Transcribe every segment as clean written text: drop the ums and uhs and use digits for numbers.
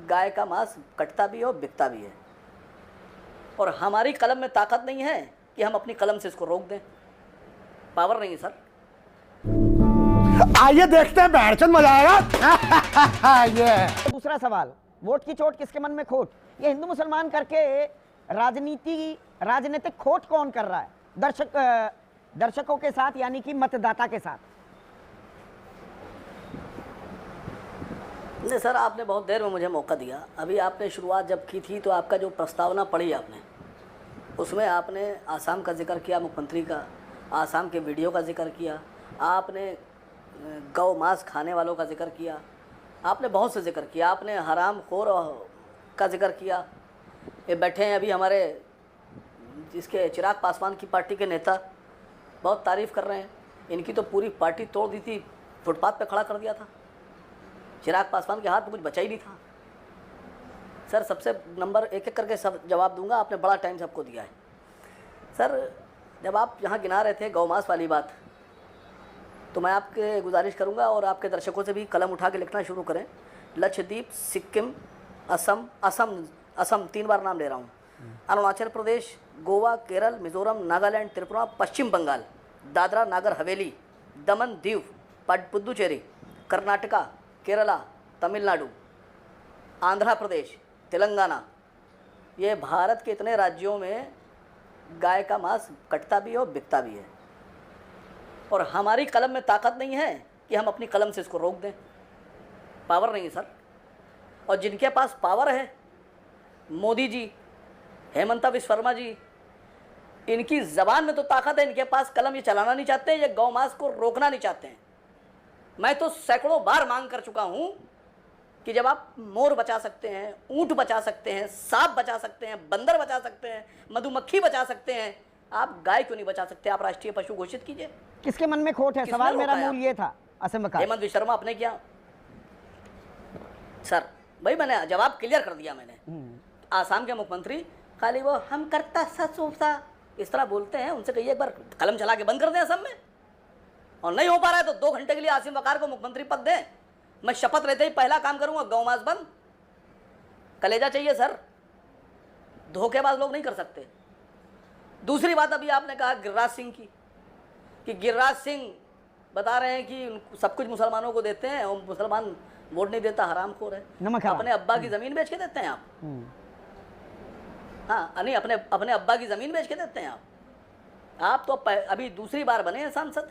गाय का मांस कटता भी है और बिकता भी है, और हमारी कलम में ताकत नहीं है कि हम अपनी कलम से इसको रोक दें। पावर नहीं है सर। आइए देखते हैं बैरचंद मजा आएगा। ये दूसरा सवाल, वोट की चोट किसके मन में खोट, ये हिंदू मुसलमान करके राजनीतिक खोट कौन कर रहा है? दर्शकों के साथ, यानी कि मतदाता के साथ। नहीं सर, आपने बहुत देर में मुझे मौका दिया। अभी आपने शुरुआत जब की थी तो आपका जो प्रस्तावना पढ़ी आपने, उसमें आपने आसाम का जिक्र किया, मुख्यमंत्री का, आसाम के वीडियो का जिक्र किया, आपने गौ मांस खाने वालों का जिक्र किया, आपने बहुत से जिक्र किया, आपने हराम खोर का जिक्र किया। ये बैठे हैं अभी हमारे जिसके चिराग पासवान की पार्टी के नेता, बहुत तारीफ़ कर रहे हैं। इनकी तो पूरी पार्टी तोड़ दी थी, फुटपाथ पे खड़ा कर दिया था। चिराग पासवान के हाथ में कुछ बचा ही नहीं था। सर सबसे नंबर एक एक करके सब जवाब दूंगा, आपने बड़ा टाइम सबको दिया है। सर जब आप यहाँ गिना रहे थे गौमांस वाली बात, तो मैं आपके गुजारिश करूँगा और आपके दर्शकों से भी कलम उठा के लिखना शुरू करें। लक्षद्वीप, सिक्किम, असम 3 बार नाम ले रहा हूँ, अरुणाचल प्रदेश, गोवा, केरल, मिजोरम, नागालैंड, त्रिपुरा, पश्चिम बंगाल, दादरा नागर हवेली, दमन दीव, पुदुचेरी, कर्नाटका, केरला, तमिलनाडु, आंध्र प्रदेश, तेलंगाना, ये भारत के इतने राज्यों में गाय का मांस कटता भी है और बिकता भी है, और हमारी कलम में ताकत नहीं है कि हम अपनी कलम से इसको रोक दें। पावर नहीं है सर। और जिनके पास पावर है, मोदी जी, हेमंता विश्व शर्मा जी, इनकी ज़बान में तो ताकत है, इनके पास कलम ये चलाना नहीं चाहते, ये गौ मांस को रोकना नहीं चाहते हैं। मैं तो सैकड़ों बार मांग कर चुका हूं कि जब आप मोर बचा सकते हैं, ऊंट बचा सकते हैं, सांप बचा सकते हैं, बंदर बचा सकते हैं, मधुमक्खी बचा सकते हैं, आप गाय क्यों नहीं बचा सकते? आप राष्ट्रीय पशु घोषित कीजिए। किसके मन में खोट है? सवाल मेरा मूल ये था। असम का हेमंत विश्व शर्मा आपने किया सर, भाई मैंने जवाब क्लियर कर दिया मैंने। आसाम के मुख्यमंत्री खाली वो हम करता सा इस तरह बोलते हैं, उनसे कहिए एक बार कलम चला के बंद कर दें असम में। और नहीं हो पा रहा है तो 2 घंटे के लिए आसिम वकार को मुख्यमंत्री पद दें। मैं शपथ लेते ही पहला काम करूंगा गौ मांस बंद। कलेजा चाहिए सर, धोखेबाज लोग नहीं कर सकते। दूसरी बात अभी आपने कहा गिरिराज सिंह की, कि गिरिराज सिंह बता रहे हैं कि सब कुछ मुसलमानों को देते हैं और मुसलमान वोट नहीं देता, हरामखोर है। अपने अब्बा की जमीन बेच के देते हैं आप। हाँ नहीं, अपने अब्बा की जमीन बेच के देते हैं आप तो अभी दूसरी बार बने हैं सांसद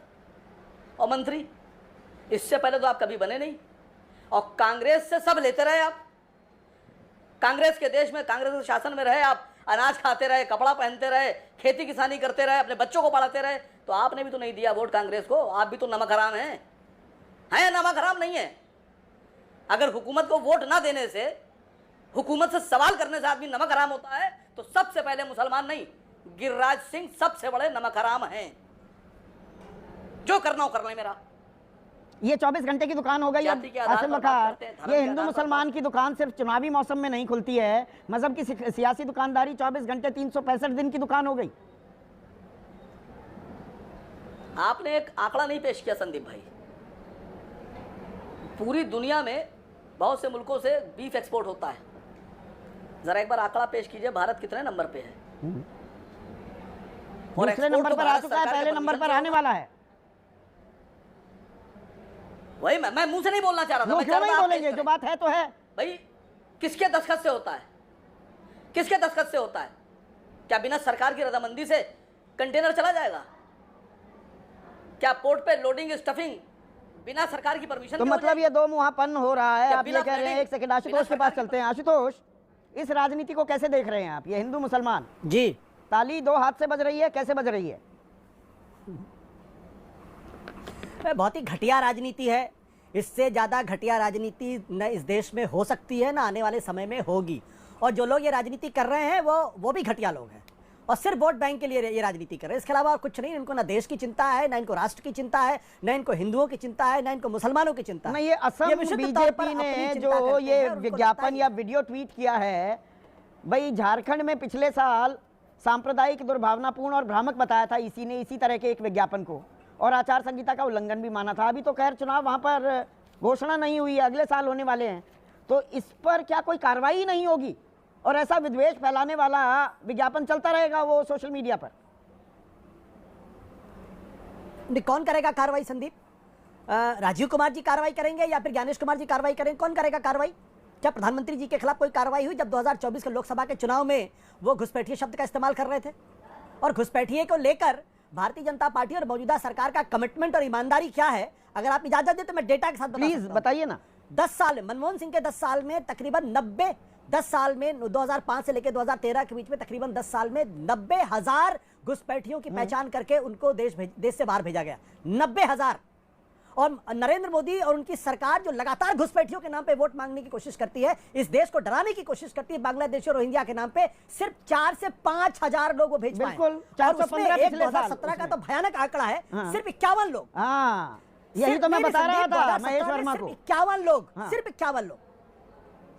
और मंत्री, इससे पहले तो आप कभी बने नहीं। और कांग्रेस से सब लेते रहे आप, कांग्रेस के देश में, कांग्रेस के शासन में रहे आप, अनाज खाते रहे, कपड़ा पहनते रहे, खेती किसानी करते रहे, अपने बच्चों को पढ़ाते रहे, तो आपने भी तो नहीं दिया वोट कांग्रेस को। आप भी तो नमक हराम हैं, नमक हराम नहीं है? अगर हुकूमत को वोट ना देने से, हुकूमत से सवाल करने से आदमी नमक हराम होता है, तो सबसे पहले मुसलमान नहीं, गिरिराज सिंह सबसे बड़े नमक हराम हैं। जो करना हो कर ले मेरा। ये 24 घंटे की दुकान हो गई आसिम वकार। ये हिंदू मुसलमान की दुकान सिर्फ चुनावी मौसम में नहीं खुलती है, मजहब की सियासी दुकानदारी 24 घंटे 365 दिन की दुकान हो गई। आपने एक आंकड़ा नहीं पेश किया संदीप भाई। पूरी दुनिया में बहुत से मुल्कों से बीफ एक्सपोर्ट होता है, जरा एक बार आंकड़ा पेश कीजिए, भारत कितने नंबर पे है? और दूसरे नंबर पर आ चुका है, पहले नंबर पर आने वाला है। वही मैं मुंह से नहीं बोलना चाह रहा था। क्यों नहीं बोलेंगे? जो बात है तो है भाई। किसके दस्तखत से होता है? किसके दस्तखत से होता है? क्या बिना सरकार की रजामंदी से कंटेनर चला जाएगा? क्या पोर्ट पे लोडिंग स्टफिंग बिना सरकार की परमिशन? तो मतलब ये दो मुहापन हो रहा है। आप ये कह रहे हैं, एक सेकंड आशुतोष के पास चलते हैं। आशुतोष, इस राजनीति को कैसे देख रहे हैं आप? ये हिंदू मुसलमान जी, ताली 2 हाथ से बज रही है, कैसे बज रही है? बहुत ही घटिया राजनीति है। इससे ज़्यादा घटिया राजनीति न इस देश में हो सकती है, न आने वाले समय में होगी। और जो लोग ये राजनीति कर रहे हैं वो भी घटिया लोग हैं, और सिर्फ वोट बैंक के लिए ये राजनीति कर रहे हैं। इसके अलावा और कुछ नहीं। इनको ना देश की चिंता है, ना इनको राष्ट्र की चिंता है, ना इनको हिंदुओं की चिंता है, ना इनको मुसलमानों की चिंता है। ये असम बीजेपी ने जो ये विज्ञापन या वीडियो ट्वीट किया है, भाई झारखंड में पिछले साल सांप्रदायिक, दुर्भावनापूर्ण और भ्रामक बताया था इसी ने, इसी तरह के एक विज्ञापन को, और आचार संहिता का उल्लंघन भी माना था। अभी तो खैर चुनाव वहां पर घोषणा नहीं हुई है, अगले साल होने वाले हैं। तो इस पर क्या कोई कार्रवाई नहीं होगी और ऐसा विद्वेष फैलाने वाला विज्ञापन चलता रहेगा वो सोशल मीडिया पर? कौन करेगा कार्रवाई संदीप? राजीव कुमार जी कार्रवाई करेंगे या फिर ज्ञानेश कुमार जी कार्रवाई करेंगे? कौन करेगा कार्रवाई? क्या प्रधानमंत्री जी के खिलाफ कोई कार्रवाई हुई जब 2024 के लोकसभा के चुनाव में वो घुसपैठिए शब्द का इस्तेमाल कर रहे थे? और घुसपैठिए को लेकर भारतीय जनता पार्टी और मौजूदा सरकार का कमिटमेंट और ईमानदारी क्या है? अगर आप इजाजत दें तो मैं डेटा के साथ प्लीज बताइए ना। 10 साल मनमोहन सिंह के 10 साल में तकरीबन 10 साल में 2005 से लेकर 2013 के बीच में तकरीबन 10 साल में 90,000 घुसपैठियों की पहचान करके उनको देश से बाहर भेजा गया। 90,000। और नरेंद्र मोदी और उनकी सरकार जो लगातार घुसपैठियों के नाम पे वोट मांगने की कोशिश करती है, इस देश को डराने की कोशिश करती है, बांग्लादेश और रोहिंग्या के नाम पे सिर्फ 4 से 5,000 लोग वो भेज पाए। बिल्कुल, 415 2017 का तो भयानक आंकड़ा है। हाँ। सिर्फ 51 लोग। हाँ, यही तो मैं बता रहा था महेश वर्मा को। 51 लोग, हाँ। सिर्फ 51 लोग।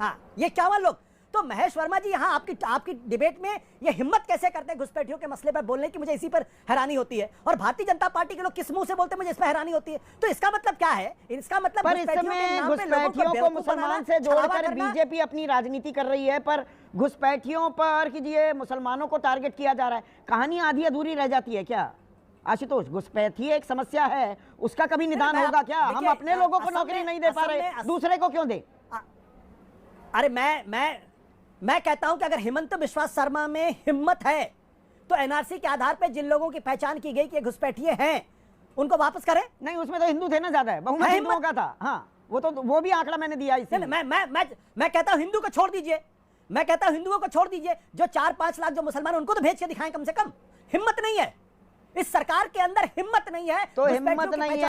हाँ, ये 51 लोग। तो महेश वर्मा जी यहाँ आपकी डिबेट में ये हिम्मत कैसे करते हैं घुसपैठियों के मसले पर बोलने की? मुझे इसी पर हैरानी होती है। और भारतीय जनता पार्टी के लोग किस मुंह से बोलते हैं, मुझे इसमें हैरानी होती है। तो इसका मतलब क्या है? इसका मतलब पर इस समय घुसपैठियों को मुसलमान से जोड़कर बीजेपी अपनी राजनीति कर रही है, पर घुसपैठियों पर कीजिए मुसलमानों को टारगेट किया जा रहा है। कहानी आधी अधूरी रह जाती है क्या आशुतोष? घुसपैठी एक समस्या है, उसका कभी निदान होगा क्या? हम अपने लोगों को नौकरी नहीं दे पा रहे, दूसरे को क्यों दे? अरे मैं कहता हूं कि अगर हिमंत बिस्वा शर्मा में हिम्मत है तो एनआरसी के आधार पर जिन लोगों की पहचान की गई कि घुसपैठिए हैं उनको वापस करें। नहीं, उसमें तो हिंदू थे ना, ज्यादा है, बहुमत हिंदुओं का था। हाँ, वो भी आंकड़ा मैंने दिया इसी। मैं कहता हूं हिंदू को छोड़ दीजिए, मैं कहता हूं हिंदुओं को छोड़ दीजिए, जो 4-5 लाख जो मुसलमान उनको तो भेज के दिखाएं कम से कम। हिम्मत नहीं है इस सरकार के अंदर, हिम्मत नहीं है। तो हिम्मत नहीं है